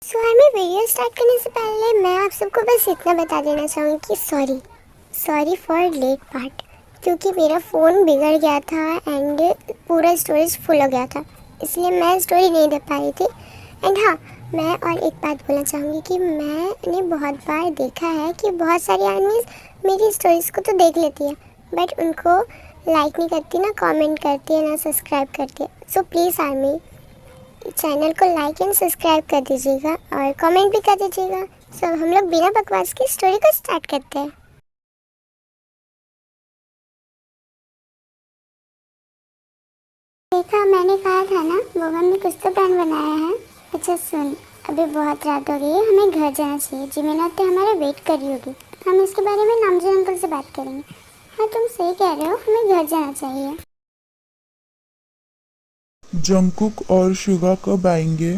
सो हमें video start करने से पहले मैं आप सबको बस इतना बता देना चाहूँगी कि सॉरी फॉर लेट पार्ट, क्योंकि मेरा फ़ोन बिगड़ गया था एंड पूरा स्टोरेज फुल हो गया था, इसलिए मैं स्टोरी नहीं दे पा रही थी। एंड हाँ, मैं और एक बात बोलना चाहूँगी कि मैंने बहुत बार देखा है कि बहुत सारी आर्मीज़ मेरी स्टोरीज़ को तो देख लेती है बट उनको लाइक नहीं करती, ना कमेंट करती है, ना सब्सक्राइब करती है। सो प्लीज़ आर्मी, चैनल को लाइक एंड सब्सक्राइब कर दीजिएगा और कमेंट भी कर दीजिएगा। सो हम लोग बिना बकवास की स्टोरी को स्टार्ट करते हैं। देखा, मैंने कहा था ना, बोगम ने कुछ तो प्लान बनाया है। अच्छा सुन, अभी बहुत रात हो गई है, हमें घर जाना चाहिए। जिमिना तो हमारा वेट कर रही होगी, हम इसके बारे में नामजन अंकल से बात करेंगे। हाँ तुम सही कह रहे हो, हमें घर जाना चाहिए। जंगकुक और शुगा कब आएंगे?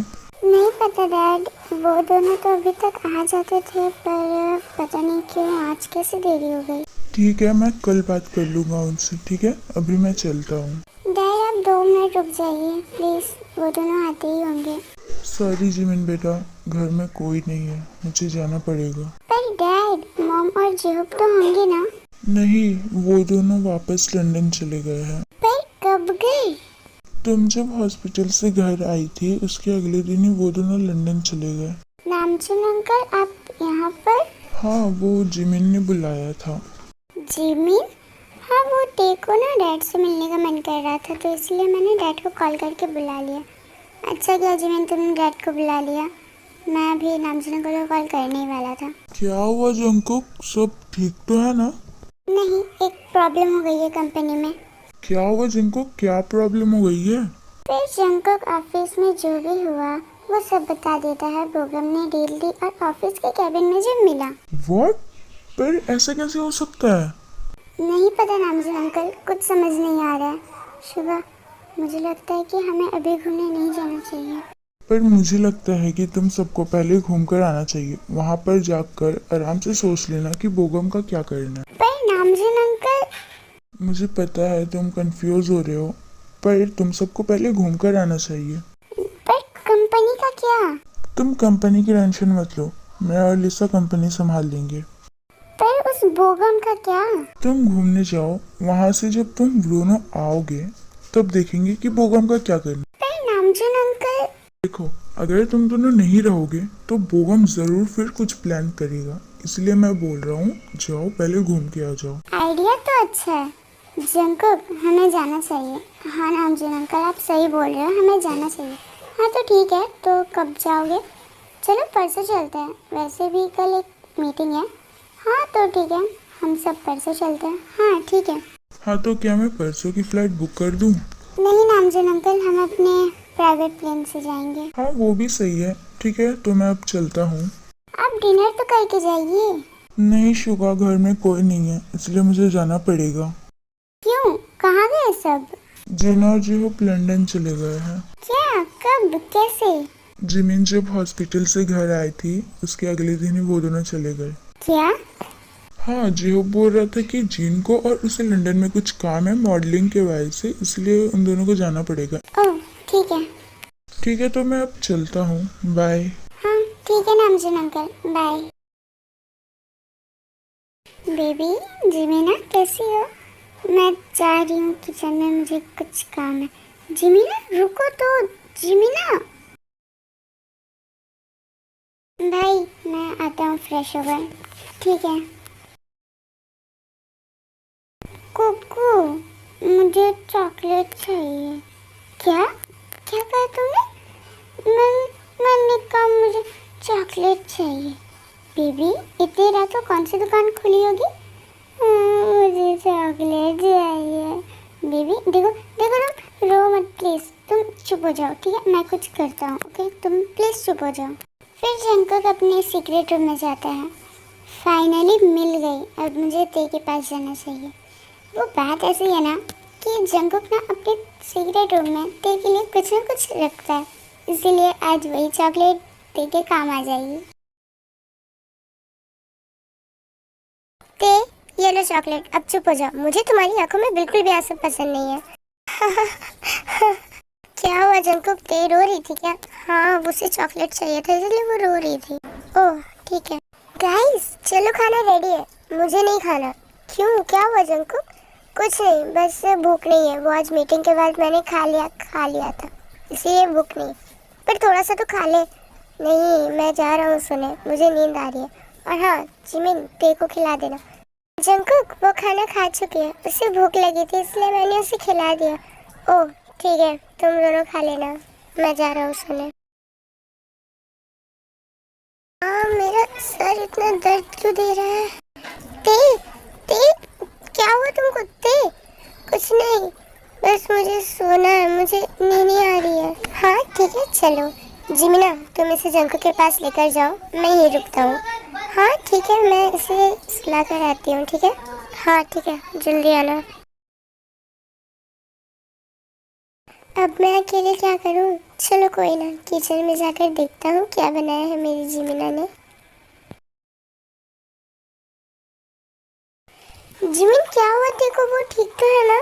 नहीं पता डैड, वो दोनों तो अभी तक आ जाते थे पर पता नहीं क्यों आज कैसे देरी हो गई। ठीक है, मैं कल बात कर लूँगा उनसे। ठीक है, अभी मैं चलता हूँ। डैड आप 2 मिनट रुक जाइए प्लीज़, वो दोनों आते ही होंगे। सॉरी जिमिन बेटा, घर में कोई नहीं है, मुझे जाना पड़ेगा। पर डैड, मॉम और जेहूब तो होंगे ना? नहीं, वो दोनों वापस लंदन चले गए हैं। पर कब गए? तुम जब हॉस्पिटल से घर आई थी उसके अगले दिन ही वो दोनों लंदन चले गए। नामचुन अंकल आप यहाँ पर? हाँ, वो जिमिन ने बुलाया था। जिमिन? हाँ वो डे को ना डैड से मिलने का मन कर रहा था तो इसलिए मैंने डैड को कॉल करके बुला लिया। अच्छा किया जिमिन तुमने डैड को बुला लिया, मैं अभी नामचुन अंकल को कॉल करने ही वाला था। क्या हुआ जंगकुक, सब ठीक तो है ना? नहीं, एक प्रॉब्लम हो गई है कंपनी में। क्या हुआ जंगकुक, क्या प्रॉब्लम हो गई है? फिर जंगकुक ऑफिस में जो भी हुआ वो सब बता देता है। बोगम ने डील दी और ऑफिस के कैबिन में जब मिला। व्हाट? पर ऐसा कैसे हो सकता है? नहीं पता नामजन अंकल, कुछ समझ नहीं आ रहा है। शुभा, मुझे लगता है कि हमें अभी घूमने नहीं जाना चाहिए। पर मुझे लगता है कि तुम सबको पहले घूम कर आना चाहिए। वहाँ पर जाकर आराम से सोच लेना कि बोगम का क्या करना है। पर नामजन अंकल। मुझे पता है तुम कंफ्यूज हो रहे हो, पर तुम सबको पहले घूम कर आना चाहिए। पर कंपनी का क्या? तुम कंपनी की टेंशन मत लो, मैं और लिसा कंपनी संभाल लेंगे। पर उस बोगम का क्या? तुम घूमने जाओ, वहाँ से जब तुम दोनों आओगे तब देखेंगे कि बोगम का क्या करना। पर नामजन अंकल। देखो, अगर तुम दोनों नहीं रहोगे तो बोगम जरूर फिर कुछ प्लान करेगा, इसलिए मैं बोल रहा हूँ जाओ, पहले घूम के आ जाओ। आइडिया तो अच्छा है जंकुक, हमें जाना चाहिए। हाँ नामजन अंकल आप सही बोल रहे हो, हमें जाना चाहिए। हाँ तो ठीक है, तो कब जाओगे? चलो परसों चलते हैं, वैसे भी कल एक मीटिंग है। हाँ तो ठीक है, हम सब परसों चलते हैं। हाँ ठीक है। हाँ, तो क्या मैं परसों की फ्लाइट बुक कर दूँ? नहीं नामजन अंकल, हम अपने प्राइवेट प्लेन से जाएंगे। हाँ, वो भी सही है। ठीक है, तो मैं अब चलता हूँ। आप डिनर तो करके जाइए। नहीं शुगा, घर में कोई नहीं है, इसलिए मुझे जाना पड़ेगा। क्यों, कहाँ गए सब? जिना और जिहोप लंदन चले गए हैं। क्या, कब, कैसे? जिमिन जब हॉस्पिटल से घर आई थी उसके अगले दिन ही वो दोनों चले गए। क्या? हाँ, जिहोप बोल रहा था कि जिन को और उसे लंदन में कुछ काम है मॉडलिंग के वजह से, इसलिए उन दोनों को जाना पड़ेगा। ओह ठीक है। ठीक है, तो मैं अब चलता हूँ, बाय। हाँ ठीक है नामजन अंकल, बाय। बेबी, जिमीना कैसी हो? मैं जा रही हूँ किचन में, मुझे कुछ काम है। जिमीना रुको तो। जिमीना। भाई मैं आता हूँ फ्रेश होकर। ठीक है। कुकू, मुझे चॉकलेट चाहिए। क्या? क्या कहा तुमने? मैंने कहा मुझे चॉकलेट चाहिए। बेबी इतनी रात को कौन सी दुकान खुली होगी? मुझे चॉकलेट चाहिए। बेबी देखो देखो, तुम रो मत प्लीज, तुम चुप हो जाओ ठीक है, मैं कुछ करता हूँ। ओके तुम प्लीज चुप हो जाओ। फिर जंकुक अपने सीक्रेट रूम में जाता है। फाइनली मिल गई, अब मुझे ते के पास जाना चाहिए। वो बात ऐसी है ना कि जंकुक ना अपने सीक्रेट रूम में ते के लिए कुछ ना कुछ रखता है, इसीलिए आज वही चॉकलेट ते के काम आ जाएगी। ते, ये लो चॉकलेट, अब चुप हो जाओ, मुझे तुम्हारी आंखों में बिल्कुल भी आंसू पसंद नहीं है। क्या हुआ जंकुक, ते रो रही थी क्या? हाँ, उसे चॉकलेट चाहिए था इसलिए वो रो रही थी। ओह ठीक है। गाइस चलो खाना रेडी है, मुझे नहीं खाना। क्यों, क्या हुआ जंकुक? कुछ नहीं, बस भूख नहीं है। वो आज मीटिंग के बाद मैंने खा लिया था, इसलिए भूख नहीं। पर थोड़ा सा तो खा ले। नहीं, मैं जा रहा हूँ सोने, मुझे नींद आ रही है। और हाँ जिमिन, ते को खिला देना। जंकुक वो खाना खा चुकी है, उसे भूख लगी थी इसलिए मैंने उसे खिला दिया। ओह ठीक है, तुम दोनों खा लेना, मैं जा रहा हूँ सोने। हाँ, मेरा सर इतना दर्द क्यों दे रहा है? ते ते क्या हुआ तुमको? ते कुछ नहीं, बस मुझे सोना है, मुझे नींद नहीं आ रही है। हाँ ठीक है चलो। जिमिना तुम इसे जंकू के पास लेकर जाओ, मैं यहीं रुकता हूँ। हाँ ठीक है, मैं इसे सुला कर आती हूँ। ठीक है, हाँ ठीक है, जल्दी आना। अब मैं अकेले क्या करूँ? चलो कोई ना, किचन में जाकर देखता हूँ क्या बनाया है मेरी जिमिना ने। जिमिन क्या हुआ देखो, वो ठीक तो है ना?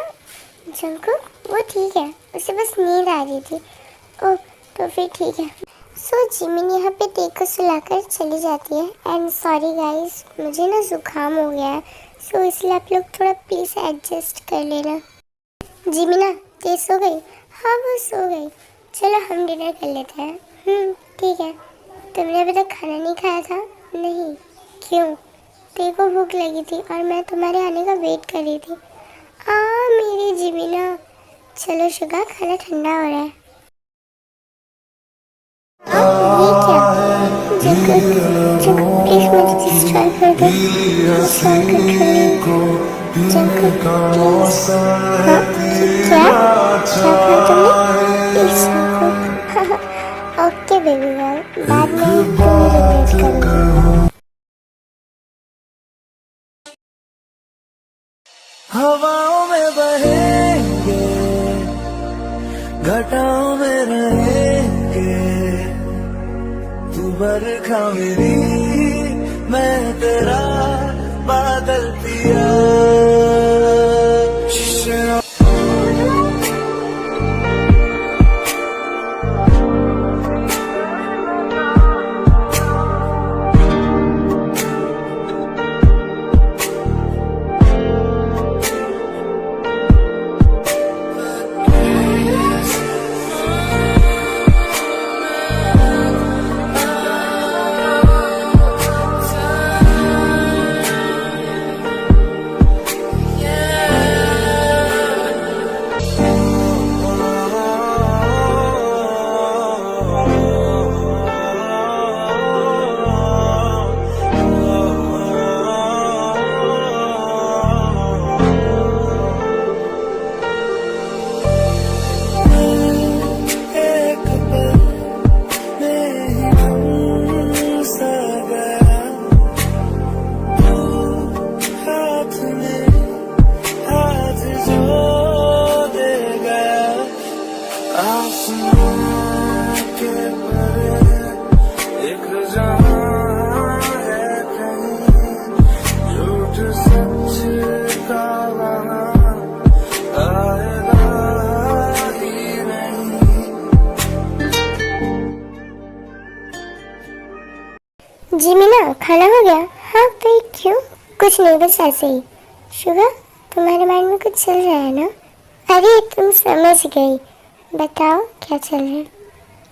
जंकुक वो ठीक है, उसे बस नींद आ रही थी। ओह तो फिर ठीक है। सो जिमिन यहाँ पे टे को सुलाकर चली जाती है। एंड सॉरी गाइस, मुझे ना जुकाम हो गया है, सो इसलिए आप लोग थोड़ा प्लीज़ एडजस्ट कर लेना। जिमिना ते सो गई? हाँ वो सो गई। चलो हम डिनर कर लेते हैं। ठीक है। तुमने अभी तक खाना नहीं खाया था? नहीं। क्यों? तेरे को भूख लगी थी और मैं तुम्हारे आने का वेट कर रही थी। मेरी जिमिना। चलो शुगा, खाना ठंडा हो रहा है। ये क्या? जंकुक जंकुक प्लीज मुझे डिस्ट्रॉय कर दो, डिस्ट्रॉय कंट्रोल। Jungkook please. हाँ क्या क्या कहा तुमने? Please Jungkook. Okay baby girl, बाद में तुम रिग्रेट करोगे। हवाओं में बहेंगे, घटाओं में रहेंगे, तू बरखा मेरी, मैं तेरा बादल पिया। जिमिना खाना हो गया? हाँ भाई क्यों? कुछ नहीं, बस ऐसे ही। शुगा तुम्हारे माइंड में कुछ चल रहा है ना? अरे तुम समझ गई, बताओ क्या चल रहा है?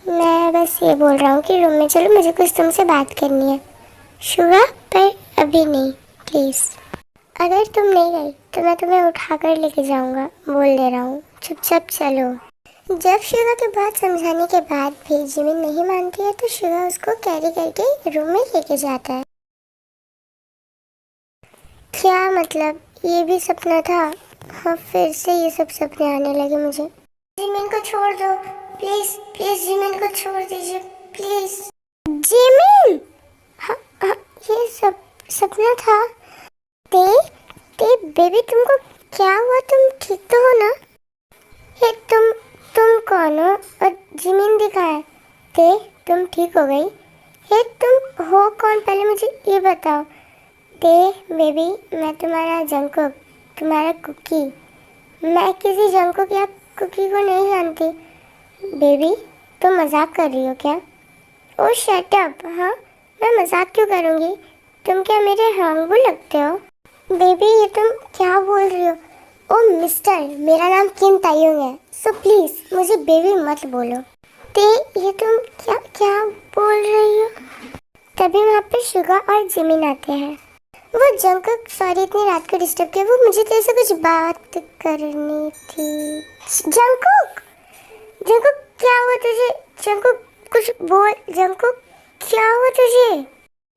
मैं बस ये बोल रहा हूँ कि रूम में चलो, मुझे कुछ तुमसे बात करनी है। शुगा पर अभी नहीं प्लीज़। अगर तुम नहीं गई तो मैं तुम्हें उठा कर लेके जाऊँगा, बोल दे रहा हूँ, चुपचाप चलो। जब शिवा के बहुत समझाने के बाद भी जिमिन नहीं मानती है तो शिवा उसको कैरी करके रूम में लेके जाता है। क्या मतलब, ये भी सपना था? हाँ फिर से ये सब सपने आने लगे मुझे। जिमिन को छोड़ दो प्लीज, प्लीज जिमिन को छोड़ दीजिए प्लीज। जिमिन! हाँ हाँ, ये सब सपना था। ते ते बेबी तुमको क्या हुआ, तुम ठीक तो हो ना? हे तुम कौन हो और जिमिन दिखाया? ते तुम ठीक हो गई? हे तुम हो कौन, पहले मुझे ये बताओ। ते बेबी मैं तुम्हारा जंकुक, तुम्हारा कुकी। मैं किसी जंकुक या कुकी को नहीं जानती। बेबी तुम मजाक कर रही हो क्या? ओ शट अप। हाँ, मैं मजाक क्यों करूँगी? तुम क्या मेरे हंगू लगते हो? बेबी ये तुम क्या बोल रही हो? ओ मिस्टर, मेरा नाम किम तायुंग है, सो प्लीज मुझे बेबी मत बोलो। ते ये तुम क्या क्या बोल रही हो? तभी वहाँ पे शुगा और जिमिन आते हैं। वो जंकुक, सॉरी इतनी रात को डिस्टर्ब किया, वो मुझे तेरे से कुछ बात करनी थी। जंकुक, जंकुक क्या हुआ तुझे? जंकुक कुछ बोल। जंकुक क्या हुआ तुझे?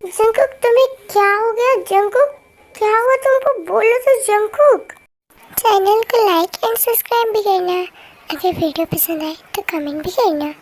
जंकुक तुम्हें क्या हो गया? जंकुक क्या हुआ तुमको? बोलो तो जंकुक। चैनल को लाइक एंड सब्सक्राइब भी करना। अगर वीडियो पसंद आए तो कमेंट भी करना।